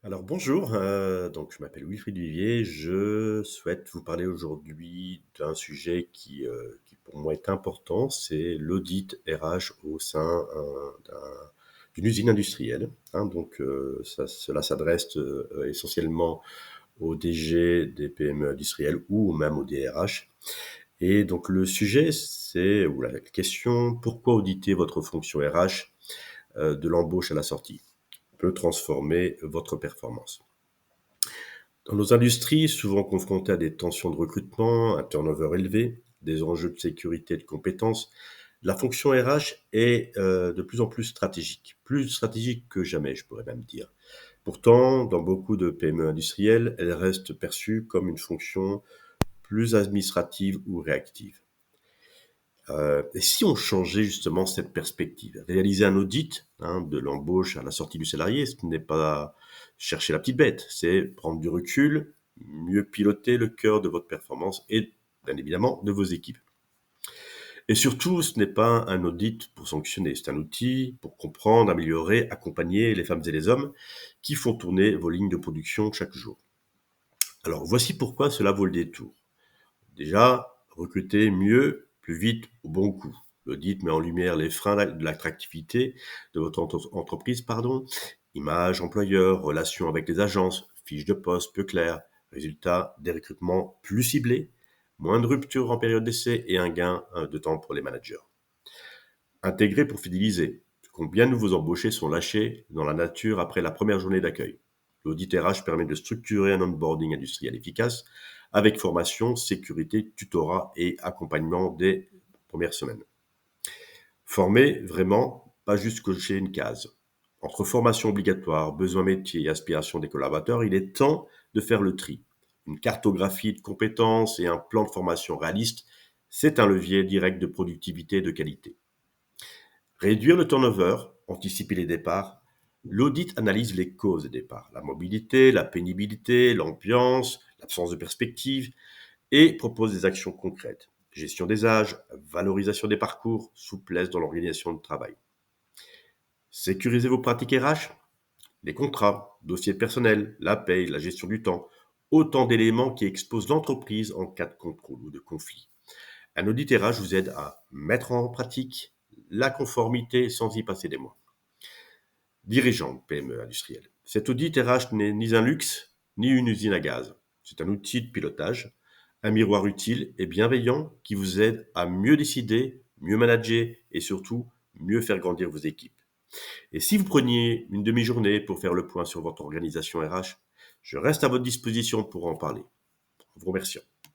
Alors bonjour, donc je m'appelle Wilfried Vivier. Je souhaite vous parler aujourd'hui d'un sujet qui pour moi est important, c'est l'audit RH au sein, d'une usine industrielle, hein. Cela s'adresse, essentiellement aux DG des PME industrielles ou même aux DRH. Et donc le sujet, c'est ou la question: pourquoi auditer votre fonction RH, de l'embauche à la sortie? Peut transformer votre performance. Dans nos industries, souvent confrontées à des tensions de recrutement, un turnover élevé, des enjeux de sécurité et de compétences, la fonction RH est de plus stratégique que jamais, je pourrais même dire. Pourtant, dans beaucoup de PME industrielles, elle reste perçue comme une fonction plus administrative ou réactive. Et si on changeait justement cette perspective? Réaliser un audit, de l'embauche à la sortie du salarié, ce n'est pas chercher la petite bête, c'est prendre du recul, mieux piloter le cœur de votre performance et bien évidemment de vos équipes. Et surtout, ce n'est pas un audit pour sanctionner, c'est un outil pour comprendre, améliorer, accompagner les femmes et les hommes qui font tourner vos lignes de production chaque jour. Alors voici pourquoi cela vaut le détour. Déjà, recruter mieux, plus vite, au bon coût. L'audit met en lumière les freins de l'attractivité de votre entreprise, image employeur, relations avec les agences, fiches de poste peu claires, résultat des recrutements plus ciblés, moins de ruptures en période d'essai et un gain de temps pour les managers. Intégrer pour fidéliser. Combien de nouveaux embauchés sont lâchés dans la nature après la première journée d'accueil? L'audit RH permet de structurer un onboarding industriel efficace avec formation, sécurité, tutorat et accompagnement des premières semaines. Former vraiment, pas juste cocher une case. Entre formation obligatoire, besoins métiers et aspiration des collaborateurs, il est temps de faire le tri. Une cartographie de compétences et un plan de formation réaliste, c'est un levier direct de productivité et de qualité. Réduire le turnover, anticiper les départs. L'audit analyse les causes des départs, la mobilité, la pénibilité, l'ambiance, l'absence de perspective, et propose des actions concrètes. Gestion des âges, valorisation des parcours, souplesse dans l'organisation de travail. Sécurisez vos pratiques RH, les contrats, dossiers personnels, la paye, la gestion du temps, autant d'éléments qui exposent l'entreprise en cas de contrôle ou de conflit. Un audit RH vous aide à mettre en pratique la conformité sans y passer des mois. Dirigeant de PME industrielle. Cet audit RH n'est ni un luxe, ni une usine à gaz. C'est un outil de pilotage, un miroir utile et bienveillant qui vous aide à mieux décider, mieux manager et surtout mieux faire grandir vos équipes. Et si vous preniez une demi-journée pour faire le point sur votre organisation RH, je reste à votre disposition pour en parler. En vous remerciant.